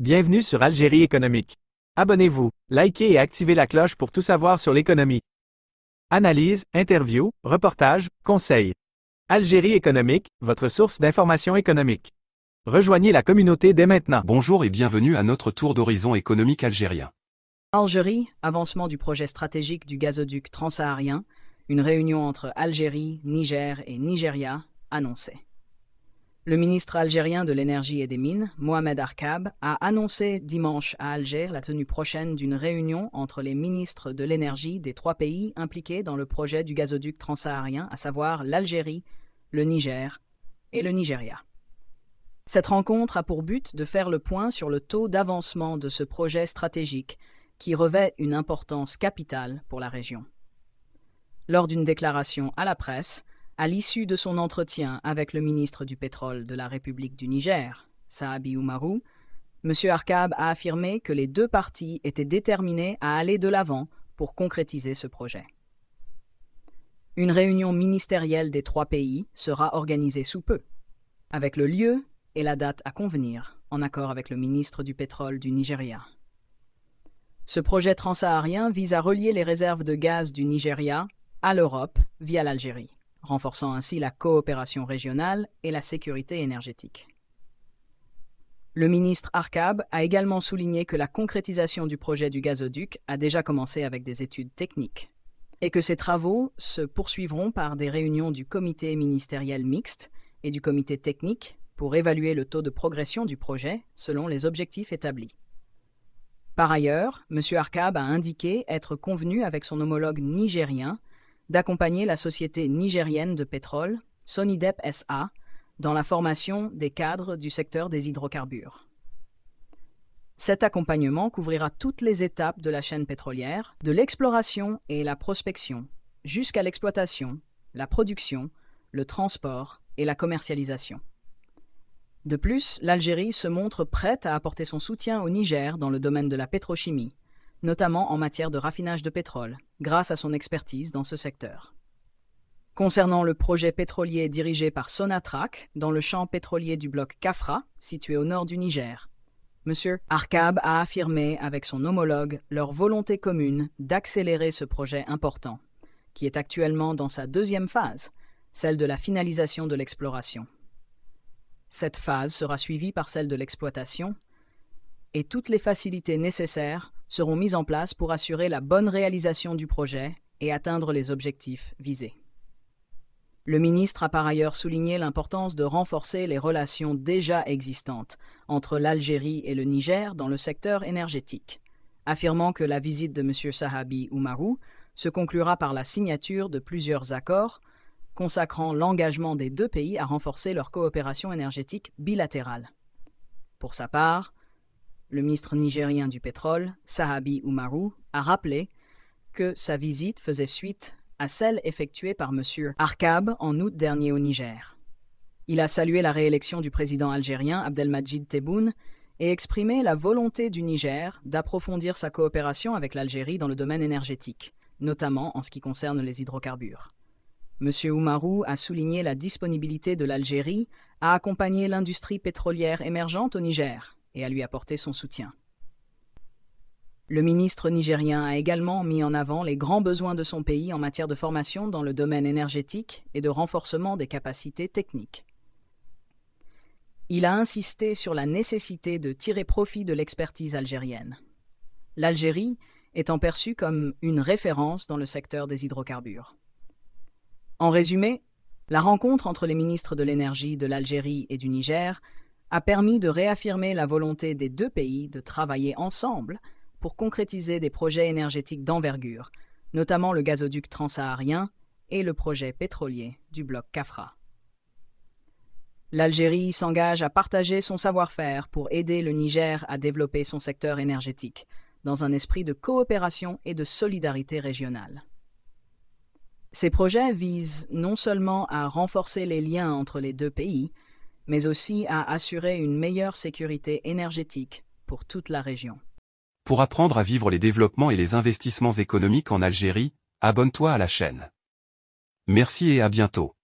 Bienvenue sur Algérie économique. Abonnez-vous, likez et activez la cloche pour tout savoir sur l'économie. Analyse, interview, reportage, conseils. Algérie économique, votre source d'information économique. Rejoignez la communauté dès maintenant. Bonjour et bienvenue à notre tour d'horizon économique algérien. Algérie, avancement du projet stratégique du gazoduc transsaharien, une réunion entre Algérie, Niger et Nigeria, annoncée. Le ministre algérien de l'énergie et des mines, Mohamed Arkab, a annoncé dimanche à Alger la tenue prochaine d'une réunion entre les ministres de l'énergie des trois pays impliqués dans le projet du gazoduc transsaharien, à savoir l'Algérie, le Niger et le Nigeria. Cette rencontre a pour but de faire le point sur le taux d'avancement de ce projet stratégique qui revêt une importance capitale pour la région. Lors d'une déclaration à la presse, à l'issue de son entretien avec le ministre du Pétrole de la République du Niger, Sahabi Oumarou, M. Arkab a affirmé que les deux parties étaient déterminées à aller de l'avant pour concrétiser ce projet. Une réunion ministérielle des trois pays sera organisée sous peu, avec le lieu et la date à convenir, en accord avec le ministre du Pétrole du Nigeria. Ce projet transsaharien vise à relier les réserves de gaz du Nigeria à l'Europe via l'Algérie, renforçant ainsi la coopération régionale et la sécurité énergétique. Le ministre Arkab a également souligné que la concrétisation du projet du gazoduc a déjà commencé avec des études techniques et que ces travaux se poursuivront par des réunions du comité ministériel mixte et du comité technique pour évaluer le taux de progression du projet selon les objectifs établis. Par ailleurs, M. Arkab a indiqué être convenu avec son homologue nigérien d'accompagner la société nigérienne de pétrole, Sonidep SA, dans la formation des cadres du secteur des hydrocarbures. Cet accompagnement couvrira toutes les étapes de la chaîne pétrolière, de l'exploration et la prospection, jusqu'à l'exploitation, la production, le transport et la commercialisation. De plus, l'Algérie se montre prête à apporter son soutien au Niger dans le domaine de la pétrochimie, notamment en matière de raffinage de pétrole, grâce à son expertise dans ce secteur. Concernant le projet pétrolier dirigé par Sonatrach dans le champ pétrolier du bloc Kafra, situé au nord du Niger, M. Arkab a affirmé avec son homologue leur volonté commune d'accélérer ce projet important, qui est actuellement dans sa deuxième phase, celle de la finalisation de l'exploration. Cette phase sera suivie par celle de l'exploitation, et toutes les facilités nécessaires seront mises en place pour assurer la bonne réalisation du projet et atteindre les objectifs visés. Le ministre a par ailleurs souligné l'importance de renforcer les relations déjà existantes entre l'Algérie et le Niger dans le secteur énergétique, affirmant que la visite de M. Sahabi Oumarou se conclura par la signature de plusieurs accords consacrant l'engagement des deux pays à renforcer leur coopération énergétique bilatérale. Pour sa part, le ministre nigérien du pétrole, Sahabi Oumarou, a rappelé que sa visite faisait suite à celle effectuée par M. Arkab en août dernier au Niger. Il a salué la réélection du président algérien Abdelmadjid Tebboune et exprimé la volonté du Niger d'approfondir sa coopération avec l'Algérie dans le domaine énergétique, notamment en ce qui concerne les hydrocarbures. M. Oumarou a souligné la disponibilité de l'Algérie à accompagner l'industrie pétrolière émergente au Niger et à lui apporter son soutien. Le ministre nigérien a également mis en avant les grands besoins de son pays en matière de formation dans le domaine énergétique et de renforcement des capacités techniques. Il a insisté sur la nécessité de tirer profit de l'expertise algérienne, l'Algérie étant perçue comme une référence dans le secteur des hydrocarbures. En résumé, la rencontre entre les ministres de l'énergie de l'Algérie et du Niger a permis de réaffirmer la volonté des deux pays de travailler ensemble pour concrétiser des projets énergétiques d'envergure, notamment le gazoduc transsaharien et le projet pétrolier du bloc Kafra. L'Algérie s'engage à partager son savoir-faire pour aider le Niger à développer son secteur énergétique, dans un esprit de coopération et de solidarité régionale. Ces projets visent non seulement à renforcer les liens entre les deux pays, mais aussi à assurer une meilleure sécurité énergétique pour toute la région. Pour apprendre à vivre les développements et les investissements économiques en Algérie, abonne-toi à la chaîne. Merci et à bientôt.